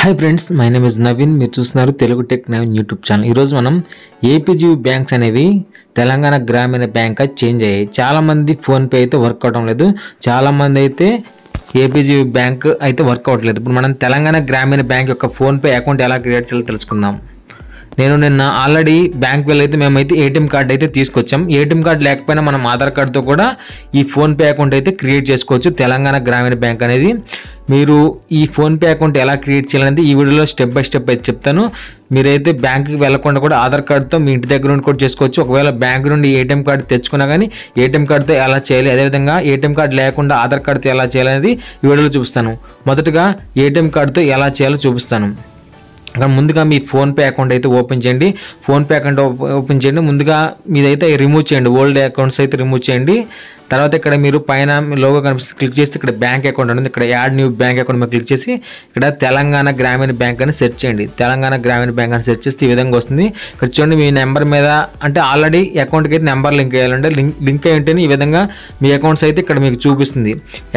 Hi friends, my name is Naveen. మీరు చూస్తున్నారు Telugu tech Naveen YouTube channel. ఈరోజు మనం ఏపీజీబీ బ్యాంక్స్ అనేవి తెలంగాణ గ్రామీణ బ్యాంక్ చేంజ్ అయ్యాయి. చాలామంది ఫోన్పే అయితే వర్క్ అవడం లేదు, చాలామంది అయితే ఏపీజీబీ బ్యాంక్ అయితే వర్క్ అవ్వట్లేదు. ఇప్పుడు మనం తెలంగాణ గ్రామీణ బ్యాంక్ యొక్క ఫోన్పే అకౌంట్ ఎలా క్రియేట్ చేయాలో తెలుసుకుందాం. నేను నిన్న ఆల్రెడీ బ్యాంక్ వెళ్ళైతే మేమైతే ఏటీఎం కార్డు అయితే తీసుకొచ్చాం. ఏటీఎం కార్డు లేకపోయినా మనం ఆధార్ కార్డుతో కూడా ఈ ఫోన్పే అకౌంట్ అయితే క్రియేట్ చేసుకోవచ్చు. తెలంగాణ గ్రామీణ బ్యాంక్ అనేది మీరు ఈ ఫోన్పే అకౌంట్ ఎలా క్రియేట్ చేయాలనేది ఈ వీడియోలో స్టెప్ బై స్టెప్ అయితే చెప్తాను. మీరైతే బ్యాంక్కి వెళ్ళకుండా కూడా ఆధార్ కార్డుతో మీ ఇంటి దగ్గర నుండి కూడా చేసుకోవచ్చు. ఒకవేళ బ్యాంక్ నుండి ఏటీఎం కార్డు తెచ్చుకున్నా కానీ ఏటీఎం కార్డుతో ఎలా చేయాలి, అదేవిధంగా ఏటీఎం కార్డు లేకుండా ఆధార్ కార్డుతో ఎలా చేయాలనేది ఈ వీడియోలో చూపిస్తాను. మొదటగా ఏటీఎం కార్డుతో ఎలా చేయాలో చూపిస్తాను. అక్కడ ముందుగా మీ ఫోన్పే అకౌంట్ అయితే ఓపెన్ చేయండి. ఫోన్పే అకౌంట్ ఓపెన్ చేయండి. ముందుగా మీదైతే రిమూవ్ చేయండి, ఓల్డ్ అకౌంట్స్ అయితే రిమూవ్ చేయండి. తర్వాత ఇక్కడ మీరు పైన లోగో కనిపిస్తుంది, క్లిక్ చేసి ఇక్కడ బ్యాంక్ అకౌంట్ ఉంటుంది. ఇక్కడ యాడ్ న్యూ బ్యాంక్ అకౌంట్ మీద క్లిక్ చేసి ఇక్కడ తెలంగాణ గ్రామీణ బ్యాంక్ అని సెర్చ్ చేయండి. తెలంగాణ గ్రామీణ బ్యాంక్ అని సెర్చ్ చేస్తే ఈ విధంగా వస్తుంది. ఇక్కడ చూడండి, మీ నెంబర్ మీద అంటే ఆల్రెడీ అకౌంట్కి అయితే నెంబర్ లింక్ చేయాలంటే లింక్ అయి ఉంటేనే ఈ విధంగా మీ అకౌంట్స్ అయితే ఇక్కడ మీకు చూపిస్తుంది.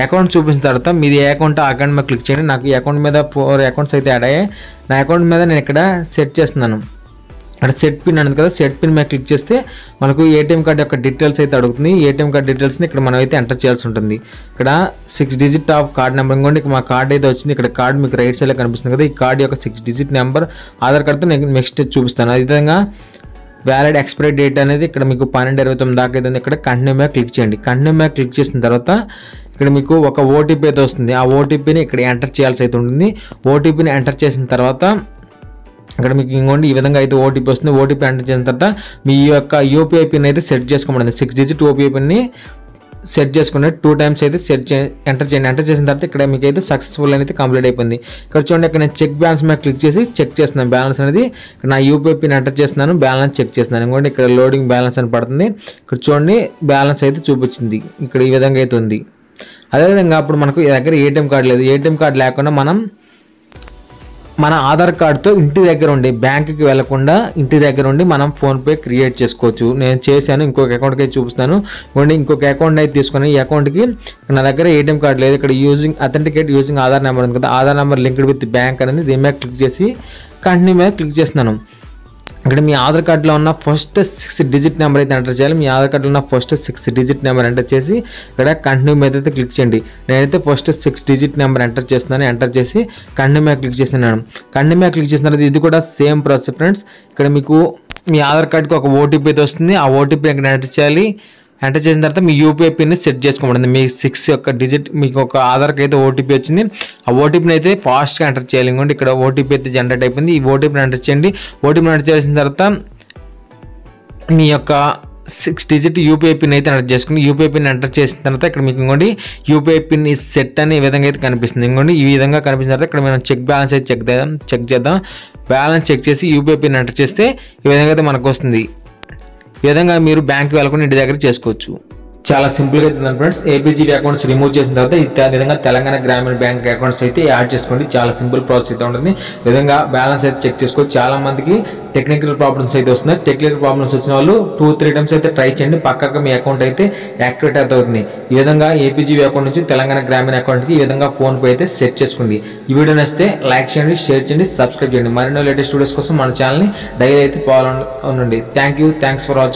అకౌంట్ చూపించిన తర్వాత మీది ఏ అకౌంట్ ఆ అకౌంట్ మీద క్లిక్ చేయండి. నాకు ఈ అకౌంట్ మీద 4 అకౌంట్స్ అయితే యాడ్ అయ్యాయి. నా అకౌంట్ మీద నేను ఇక్కడ సెట్ చేస్తున్నాను. అక్కడ సెట్ పిన్ అనేది కదా, సెట్ పిన్ మీద క్లిక్ చేస్తే మనకు ఏటీఎం కార్డు యొక్క డీటెయిల్స్ అయితే అడుగుతుంది. ఏటీఎం కార్డు డీటెయిల్స్ని ఇక్కడ మనం అయితే ఎంటర్ చేయాల్సి ఉంటుంది. ఇక్కడ 6 డిజిట్ ఆఫ్ కార్డ్ నెంబర్ ఇంకోండి, మా కార్డ్ అయితే వచ్చింది. ఇక్కడ కార్డ్ మీకు రైట్ సైడ్లో కనిపిస్తుంది కదా, ఈ కార్డ్ యొక్క 6 డిజిట్ నెంబర్ ఆధార్ కార్డుతో నేను నెక్స్ట్ చూపిస్తాను. అదేవిధంగా వ్యాలిడ్ ఎక్స్పైరీ డేట్ అనేది ఇక్కడ మీకు 12/29 దాకా అయితే ఇక్కడ కంటిన్యూ మీద క్లిక్ చేయండి. కంటిన్యూ మీద క్లిక్ చేసిన తర్వాత ఇక్కడ మీకు ఒక ఓటీపీ అయితే వస్తుంది. ఆ ఓటీపీని ఇక్కడ ఎంటర్ చేయాల్సి అయితే ఉంటుంది. ఓటీపీని ఎంటర్ చేసిన తర్వాత ఇక్కడ మీకు ఇంకోండి ఈ విధంగా అయితే ఓటీపీ వస్తుంది. ఓటీపీ ఎంటర్ చేసిన తర్వాత మీ యొక్క యూపీఐ పిన్ అయితే సెట్ చేసుకోమండి. 6 డిజిట్ ఓపీఐ పిన్ని సెట్ చేసుకుని 2 టైమ్స్ అయితే ఎంటర్ చేయండి. ఎంటర్ చేసిన తర్వాత ఇక్కడ మీకు అయితే సక్సెస్ఫుల్ అనేది కంప్లీట్ అయిపోయింది. ఇక్కడ చూడండి, ఇక్కడ నేను చెక్ బ్యాలెన్స్ మీద క్లిక్ చేసి చెక్ చేస్తున్నాను. బ్యాలెన్స్ అనేది ఇక్కడ నా యూపీఐ పిన్ ఎంటర్ చేస్తున్నాను, బ్యాలెన్స్ చెక్ చేస్తున్నాను. ఇంకోటి ఇక్కడ లోడింగ్ బ్యాలెన్స్ అని పడుతుంది. ఇక్కడ చూడండి, బ్యాలెన్స్ అయితే చూపించింది. ఇక్కడ ఈ విధంగా అయితే ఉంది. అదేవిధంగా అప్పుడు మనకు దగ్గర ఏటీఎం కార్డు లేదు. ఏటీఎం కార్డు లేకుండా మనం మన ఆధార్ కార్డుతో ఇంటి దగ్గర ఉండి బ్యాంకుకి వెళ్లకుండా ఇంటి దగ్గర ఉండి మనం ఫోన్పే క్రియేట్ చేసుకోవచ్చు. నేను చేశాను, ఇంకొక అకౌంట్కి చూపిస్తాను. ఇంకొక అకౌంట్ అయితే తీసుకుని ఈ అకౌంట్కి నా దగ్గర ఏటీఎం కార్డు లేదు. ఇక్కడ using authenticate using Aadhaar number ఉంది కదా, Aadhaar number linked with bank అనేది దీని మీద క్లిక్ చేసి కంటిన్యూ మీద క్లిక్ చేస్తున్నాను. ఇక్కడ మీ ఆధార్ కార్డులో ఉన్న ఫస్ట్ 6 డిజిట్ నెంబర్ అయితే ఎంటర్ చేయాలి. మీ ఆధార్ కార్డులో ఉన్న ఫస్ట్ 6 డిజిట్ నెంబర్ ఎంటర్ చేసి ఇక్కడ కంటిన్యూ మీద అయితే క్లిక్ చేయండి. నేనైతే ఫస్ట్ 6 డిజిట్ నెంబర్ ఎంటర్ చేస్తున్నాను. ఎంటర్ చేసి కంటిన్యూ మీద క్లిక్ చేస్తున్నాను. కంటిన్యూ మీద క్లిక్ చేసిన తర్వాత ఇది కూడా సేమ్ ప్రాసెస్ ఫ్రెండ్స్. ఇక్కడ మీకు మీ ఆధార్ కార్డుకి ఒక ఓటీపీ అయితే వస్తుంది. ఆ ఓటీపీ ఇక్కడ ఎంటర్ చేయాలి. ఎంటర్ చేసిన తర్వాత మీ యూపీఐ పిన్ని సెట్ చేసుకోమండి. మీ 6 యొక్క డిజిట్ మీకు ఒక ఆధార్కి అయితే ఓటీపీ వచ్చింది. ఆ ఓటీపీని అయితే ఫాస్ట్గా ఎంటర్ చేయాలి. ఇంకోండి ఇక్కడ ఓటీపీ అయితే జనరేట్ అయిపోయింది. ఈ ఓటీపీని ఎంటర్ చేయండి. ఓటీపీని ఎంటర్ చేసిన తర్వాత మీ యొక్క 6 డిజిట్ యూపీఐ పిన్ అయితే ఎంటర్ చేసుకుని యూపీఐ పిన్ ఎంటర్ చేసిన తర్వాత ఇక్కడ మీకు ఇంకోండి యూపీఐ పిన్ ఈ సెట్ అని ఈ విధంగా అయితే కనిపిస్తుంది. ఇంకోండి ఈ విధంగా కనిపిస్తున్న తర్వాత ఇక్కడ మనం చెక్ బ్యాలెన్స్ అయితే చెక్ చేద్దాం. బ్యాలెన్స్ చెక్ చేసి యూపీఐ పిన్ ఎంటర్ చేస్తే ఈ విధంగా అయితే మనకు వస్తుంది. ఈ విధంగా మీరు బ్యాంక్ వెళ్ళకుండా ఇంటి దగ్గర చేసుకోవచ్చు. చాలా సింపుల్గా అవుతుంది ఫ్రెండ్స్. ఏపీజీబీ అకౌంట్స్ రిమూవ్ చేసిన తర్వాత ఈ విధంగా తెలంగాణ గ్రామీణ బ్యాంక్ అకౌంట్స్ అయితే యాడ్ చేసుకోండి. చాలా సింపుల్ ప్రాసెస్ అయితే ఉంటుంది. ఈ విధంగా బ్యాలెన్స్ అయితే చెక్ చేసుకోవచ్చు. చాలా మందికి టెక్నికల్ ప్రాబ్లమ్స్ అయితే వస్తున్నాయి. టెక్నికల్ ప్రాబ్లమ్స్ వచ్చిన వాళ్ళు 2-3 టైమ్స్ అయితే ట్రై చేయండి. పక్కగా మీ అకౌంట్ అయితే యాక్టివేట్ అయితే అవుతుంది. ఈ విధంగా ఏపీజీబీ అకౌంట్ నుంచి తెలంగాణ గ్రామీణ అకౌంట్కి ఈ విధంగా ఫోన్పే అయితే సెట్ చేసుకోండి. ఈ వీడియో నచ్చితే లైక్ చేయండి, షేర్ చేయండి, సబ్స్క్రైబ్ చేయండి. మరిన్నో లేటెస్ట్ వీడియోస్ కోసం మన ఛానల్ని డైలీ అయితే ఫాలో అవ్వండి. Thanks for watching.